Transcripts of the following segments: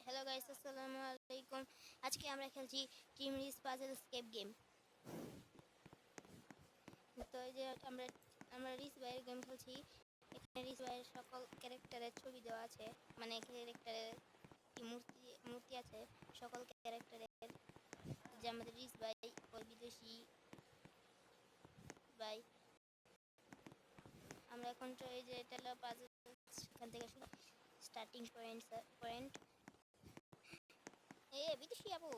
Hello guys, আসসালামু আলাইকুম। আজকে আমরা খেলছি টিম রিস পাজল স্কেপ গেম। তো এই যে আমরা রিস ভাইয়ের গেম খেলছি। এখানে রিস ভাইয়ের সকল ক্যারেক্টারের ছবি দেওয়া আছে, মানে ক্যারেক্টারের মূর্তি মূর্তি আছে সকল ক্যারেক্টারের। যে আমাদের রিস ভাই ওই বিদেশি ভাই। আমরা এখন তো এই যে এটা হলো পাজল, এখান থেকে স্টার্টিং পয়েন্ট। বিদেশি আপু,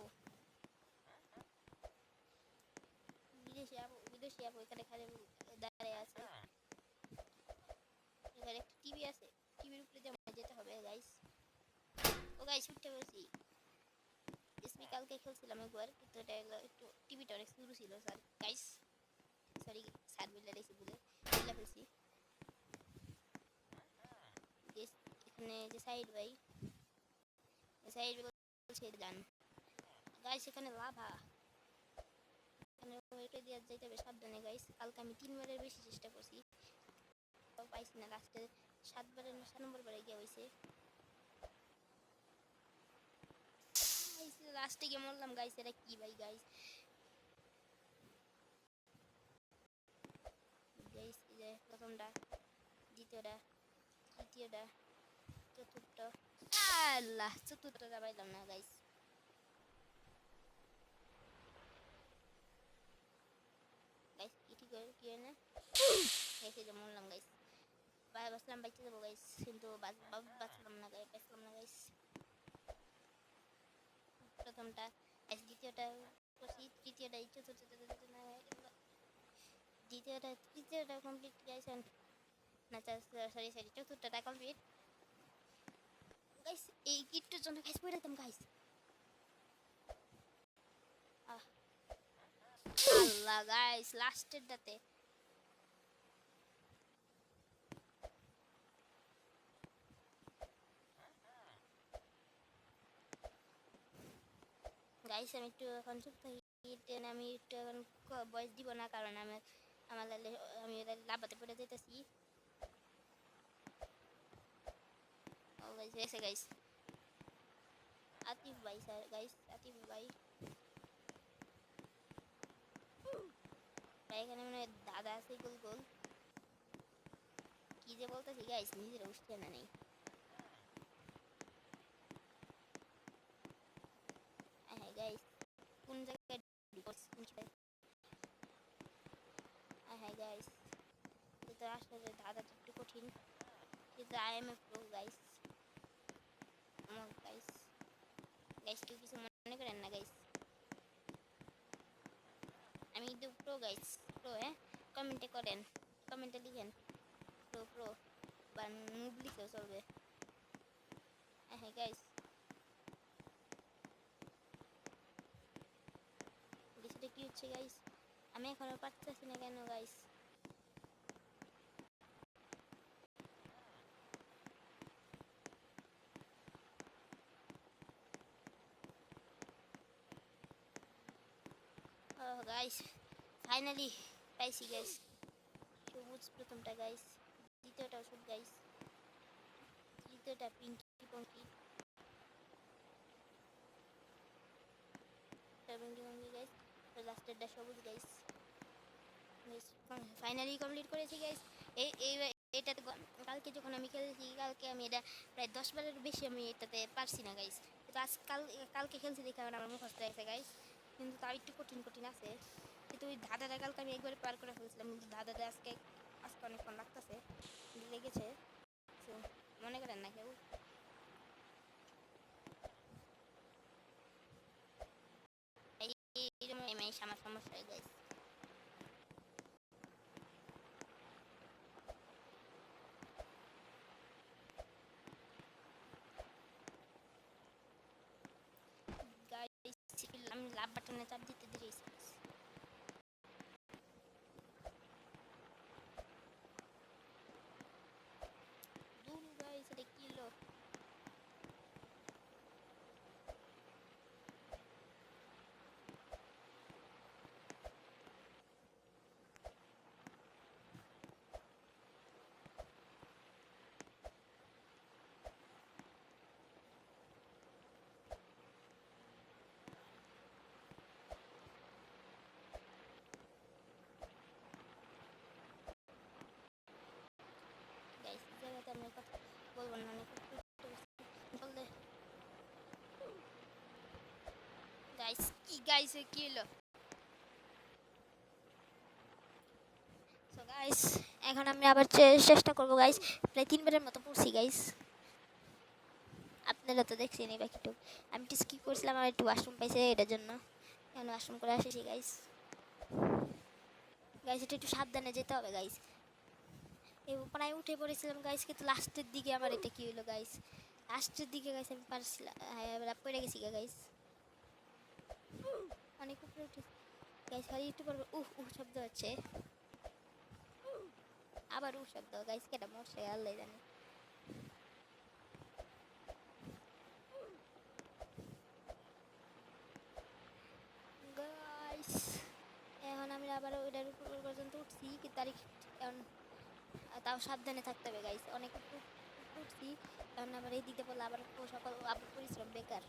বিদেশি আপু এখানে খালি দাঁড়িয়ে আছে। এখানে একটা টিভি আছে, টিভির উপরে যেতে হবে গাইস। ও গাইস, উঠতে বলছি। এসপি কালকে খেলছিলাম একবার, কিন্তু এটা একটু টিভিটা অনেক শুরু ছিল স্যার গাইস। সরি স্যার বলে রেখেছি, বলে ফেলছি। এখানে যে সাইড বলছে যান গাইস, এখানে লাভা, এখানে এটা দিয়ে যাইতে হবে সাবধানে গাইস। কালকে আমি 3 বারের বেশি চেষ্টা করছি, তাও পাইছি না। লাস্টে 7 নম্বর বারে গিয়ে হয়েছে। লাস্টে গিয়ে মরলাম গাইস। এটা কি ভাই গাইস, গাইস এই যে প্রথমটা, দ্বিতীয়টা, তৃতীয়টা, চতুর্থ, আল্লাহ চতুর্থটা পাইলাম না গাইস। গাইস কি করে কি হয় না গাইস, এই যে মরলাম গাইস। বাঁচলাম, বাইচে যাবো গাইস, কিন্তু বাঁচলাম না গাইস, প্রথমটা গাইস, দ্বিতীয়টা করছি, তৃতীয়টা, চতুর্থটা তৃতীয়টা কমপ্লিট গাইস। না সরি চতুর্থটা কমপ্লিট গাইস। এই কিটটার জন্য গাইস পড়ে যেতাম গাইস। আল্লাহ গাইস, লাস্টেরটাতে গাইস আমি একটু এখন চুপ থাকি। আমি একটু এখন ভয়েস দিব না, কারণ আমার আমি লাভাতে পড়ে যেতেছি। ও গাইস এসে গাইস, আতিফ ভাই স্যার গাইস, আতিফ ভাই ভাই এখানে মানে দাদা আছে গোল গোল। কি যে বলতেছি গাইস, নিজের উঠছে না নেই। হ্যাঁ গাইস, কোন জায়গায় হ্যাঁ গাইস, তো আসলে দাদাটা একটু কঠিন, কিন্তু I M A pro guys. Guys guys কেউ কিছু মনে করেন না গাইস, আমি কিন্তু প্রো গাইস, প্রো। হ্যাঁ, কমেন্টে করেন, কমেন্টে লিখেন প্রো প্রো, বা নুব লিখেও চলবে। হ্যাঁ গাইস, সেটা কি হচ্ছে গাইস, আমি এখনো পারতেছি না কেন গাইস। গাইস ফাইনালি পাইছি গাইস, সবুজ প্রথমটা গাইস, দ্বিতীয়টা ওষুধ গাইস, তৃতীয়টা পিঙ্কি পঙ্কি, পিঙ্কি পঙ্কি গাইস, লাস্টেরটা সবুজ গাইস। ফাইনালি কমপ্লিট করেছি গাইস। এই এই এটাতে কালকে যখন আমি খেলেছি, কালকে আমি এটা প্রায় 10 বারের বেশি আমি এটাতে পারছি না গাইস। কিন্তু কালকে খেলছি দেখে আমার মুখস্থ হয়েছে গাইস, কিন্তু তাও একটু কঠিন কঠিন আছে। কিন্তু ওই ধাঁধাটা কালকে আমি একবারে পার করে ফেলছিলাম, কিন্তু ধাঁধাটা আজকে অনেকক্ষণ লাগতেছে, লেগেছে। তো মনে করেন না কেউ। এই জন্য আমার সমস্যা হয়ে গাইস। গাইস আমি লাভ বাটনে চাপ দিতে দিয়েছি। দূর গাইস, এটা কি হলো? বলবো না অনেক বললে গাইস কি হলো সো গাইস এখন আমি আবার চেষ্টা করবো গাইস প্রায় 3 বারের মতো পড়ছি গাইস আপনারা তো দেখছেন এই বাকিটুকু আমি একটু স্কিপ করছিলাম আমার একটু ওয়াশরুম পাইছে এটার জন্য এখন ওয়াশরুম করে আসেছি গাইস গাইস এটা একটু সাবধানে যেতে হবে গাইস এই প্রায় উঠে পড়েছিলাম গাইস কিন্তু লাস্টের দিকে আমার এটা কি হলো গাইস লাস্টের দিকে গাইস আমি পারছিলাম হ্যাঁ পড়ে গেছি গাইস অনেক উপরে উঠে গাইস খালি একটু পর শব্দ হচ্ছে আবার শব্দ গাইস কেটা মরছে আল্লাহ জানে গাইস এখন আমি আবার ওইটার উপর পর্যন্ত উঠছি কি তারিখ এখন তাও সাবধানে থাকতে হবে গাইস অনেক উঠছি এখন আবার এই দিতে বললে আবার সকল আবার পরিশ্রম বেকার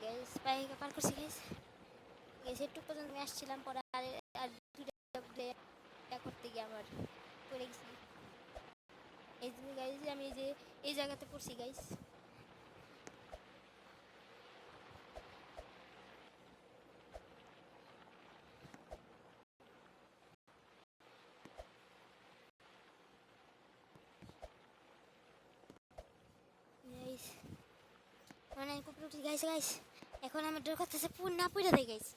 গাইস পায়ে পার করছি গাইস গাইস একটু পর্যন্ত আমি আসছিলাম পরে আর দুইটা করতে গিয়ে আমার পড়ে গেছি এই যে গাইস আমি এই যে এই জায়গাতে পড়ছি গাইস গাইস মানে কম্পিউটার গাইস গাইস এখন আমার ডর করতেছে পুর না পড়ে দেয় গাইস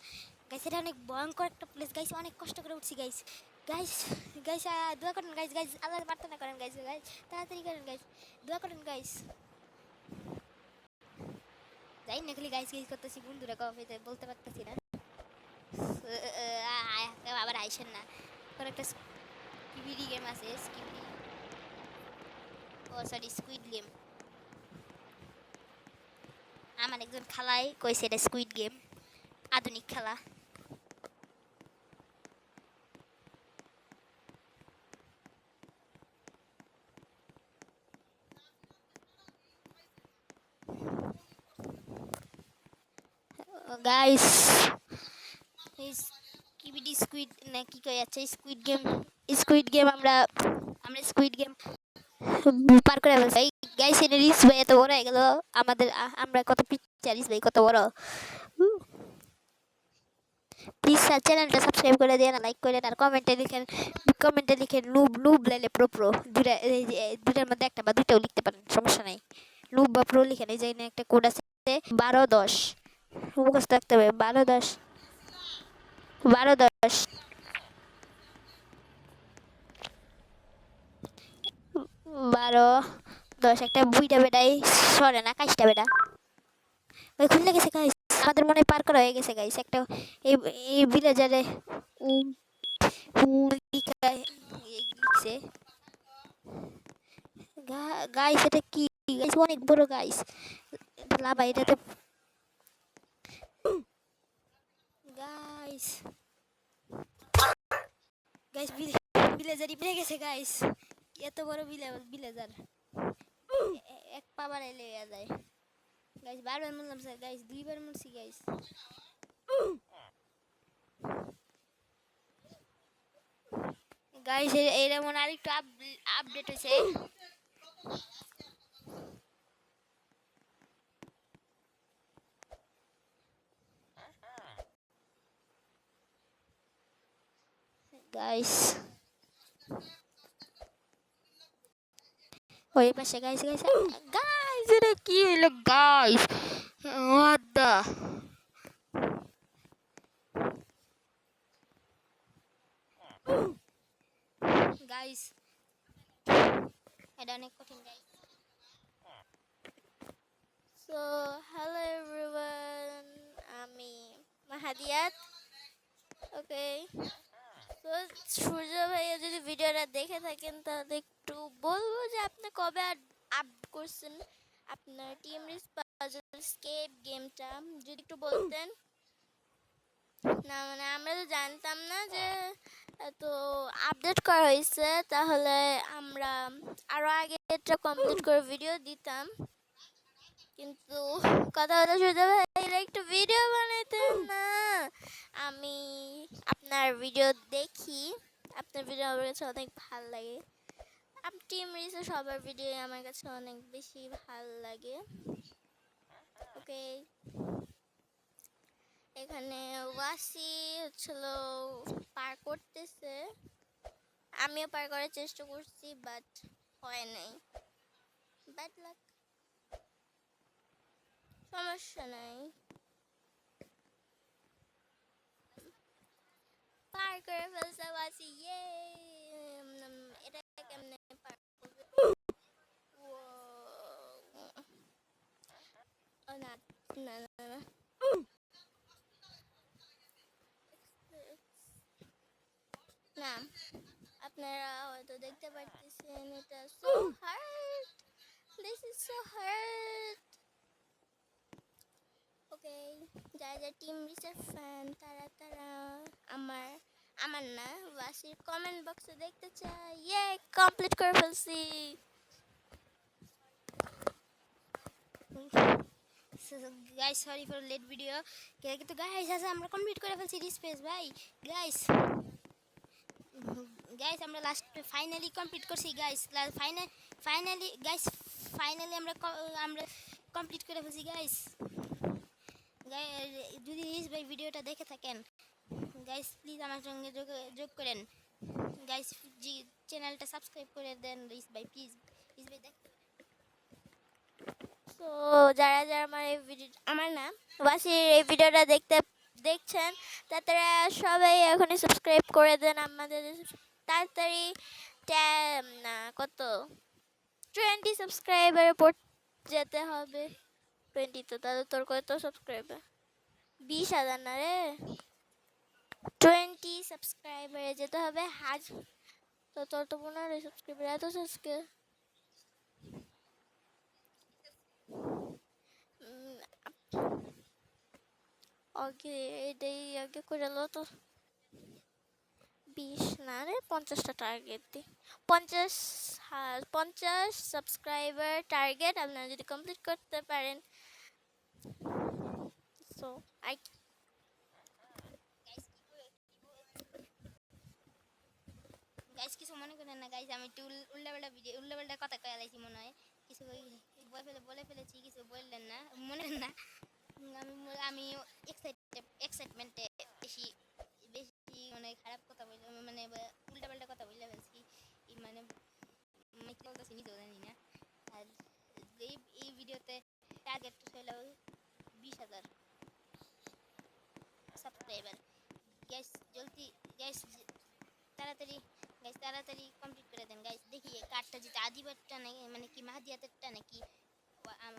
গাইস এটা অনেক ভয়ঙ্কর একটা প্লেস গাইস অনেক কষ্ট করে উঠছি গাইস গাইস গাইস দোয়া করেন গাইস গাইস আল্লাহ প্রার্থনা করেন গাইস গাইস তাড়াতাড়ি করেন গাইস দোয়া করেন গাইস যাই না খালি গাইস গাইস করতেছি বন্ধুরা কবে বলতে পারতেছি না আবার আইসেন না কোন একটা স্কিবিডি গেম আছে স্কিবিডি ও সরি স্কুইড গেম আমার একজন খালাই কইছে এটা স্কুইড গেম আধুনিক খেলা গাইস কিবিডি স্কুইড না কি কই আছে স্কুইড গেম আমরা স্কুইড গেম পার করে ভাই গাইস এনে রিস ভাই এত বড় হয়ে গেল আমাদের আমরা কত পিচ্চা রিস ভাই কত বড় প্লিজ চ্যানেলটা সাবস্ক্রাইব করে দেন লাইক করে আর কমেন্টে লিখেন নুব নুব লাইলে প্রো প্রো দুটার মধ্যে একটা বা দুটাও লিখতে পারেন সমস্যা নাই নুব বা প্রো লিখেন এই যে একটা কোড আছে 1210 মুখস্থ রাখতে হবে 1210 1210 1210 একটা বুইটা বেটাই সরে না কাজটা বেটা ওই খুললে গেছে গাইস আমাদের মনে পার করা হয়ে গেছে গাইস একটা এই এই ভিলেজারে লিখছে গাইস এটা কি গাইস অনেক বড় গাইস লাভা এটাতে গাইস গাইস ভিলেজারই পেয়ে গেছে গাইস এত বড় ভিলেজার এক পা বাড়াইলে যায় গাইস বারবার মরলাম স্যার গাইস দুইবার মরছি গাইস গাইস এর মনে আরেকটু আপডেট হয়েছে গাইস ওই পাশে গাইস গাইস গাইস এটা কি হলো গাইস what the গাইস এটা অনেক কঠিন গাইস সো হ্যালো এভরিওয়ান আমি মাহাদিয়াত ওকে তো সূর্য ভাইয়া যদি ভিডিওটা দেখে থাকেন তাহলে একটু বলবো যে আপনি কবে আপ করছেন আপনার টিম রিস পাজল স্কেপ গেমটা যদি একটু বলতেন না মানে আমরা তো জানতাম না যে তো আপডেট করা হয়েছে তাহলে আমরা আরো আগে এটা কমপ্লিট করে ভিডিও দিতাম কিন্তু কথা হলো সূর্য ভাইয়া একটু ভিডিও বানাইতেন না আমি আপনার ভিডিও দেখি আপনার ভিডিও আমার কাছে অনেক ভালো লাগে টিম রিসে সবার ভিডিও আমার কাছে অনেক বেশি ভালো লাগে। ওকে, এখানে ওয়াসি হচ্ছিল পার করতেছে, আমিও পার করার চেষ্টা করছি বাট হয় নাই, ব্যাড লাক, সমস্যা নাই, পার করে ফেলছে ওয়াসি। ইয়ে, এটা কেমনে পার করবে? ও না না না না, না আপনারা হয়তো দেখতে পারতেছেন এটা so hard, this is so hard. Okay, যারা যারা টিম রিসার্চ ফ্যান তারা তারা আমার আমার না ওয়াসির কমেন্ট বক্সে দেখতে চাই। ইয়ে, কমপ্লিট করে ফেলছি। Guys sorry for late video, কিন্তু গাইস আজ আমরা কমপ্লিট করে ফেলছি রিস্পেস ভাই। গাইস গাইস আমরা লাস্ট ফাইনালি কমপ্লিট করছি গাইস, ফাইনালি গাইস, ফাইনালি আমরা কমপ্লিট করে ফেলছি গাইস। যদি রিস ভাই ভিডিওটা দেখে থাকেন গাইস প্লিজ আমার সঙ্গে যোগ করেন গাইস, চ্যানেলটা সাবস্ক্রাইব করে দেন রিস ভাই প্লিজ। রিস ভাই দেখ, তো যারা যারা আমার এই ভিডিও আমার না ওয়াসির এই ভিডিওটা দেখছেন তারা সবাই এখনই সাবস্ক্রাইব করে দেন। আমাদের তাড়াতাড়ি না কত 20 সাবস্ক্রাইবারের পর যেতে হবে। 20 তো তাহলে তোর কত সাবস্ক্রাইবার? 20,000 না রে, 20 সাবস্ক্রাইবারে যেতে হবে। তো তোর তো 15 সাবস্ক্রাইবার, এত সাবস্ক্রাইব আগে এটাই আগে করে লো তো। 20 না রে, 50টা টার্গেট দি। 50 সাবস্ক্রাইবার টার্গেট আপনারা যদি কমপ্লিট করতে পারেন, সো আই গাইস কিছু মনে করেন না গাইস, আমি একটু উল্টাপাল্টা কথা কয়ে লাইছি মনে হয়, কিছু বলে ফেলেছি, কিছু বললেন না মনে করেন না। আমি এক্সাইটমেন্টে বেশি বেশি মানে খারাপ কথা বললাম, মানে উল্টাপাল্টা কথা বললে ফেলছি, মানে কি বলতেছি নিজেও জানি না। আর এই ভিডিওতে টার্গেট হলো 20,000 সাবস্ক্রাইবার। গ্যাস জলদি, গ্যাস তাড়াতাড়ি, গাইস তাড়াতাড়ি কমপ্লিট করে দেন গাইস। দেখি কার্ডটা যেটা আদিবারটা নাকি মানে কি মাহাদিয়াতেরটা নাকি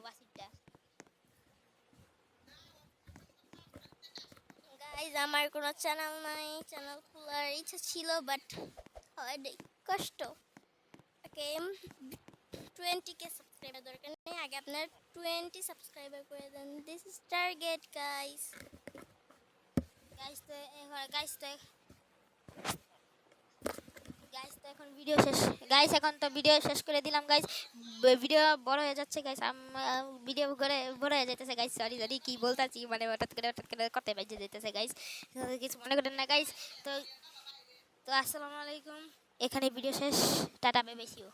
ওয়াসিরটা। গাইজ আমার কোনো চ্যানেল নাই, চ্যানেল খোলার ইচ্ছা ছিল বাট হয় নাই, কষ্ট। ওকে, 20K সাবস্ক্রাইবার দরকার নেই, আগে আপনার 20 সাবস্ক্রাইবার করে দেন। This is target guys. Guys তো গাইস তো গাইস তো এখন ভিডিও শেষ গাইস, এখন তো ভিডিও শেষ করে দিলাম গাইস। ভিডিও বড় হয়ে যাচ্ছে গাইস, ভিডিও করে বড় হয়ে যাইতেছে গাইস। সরি সরি কি বলতাছি, মানে হঠাৎ করে কথা বাইজে যাইতেছে গাইস, কিছু মনে করেন না গাইস। তো তো আসসালামু আলাইকুম, এখানে ভিডিও শেষ, টাটা, বেশিও।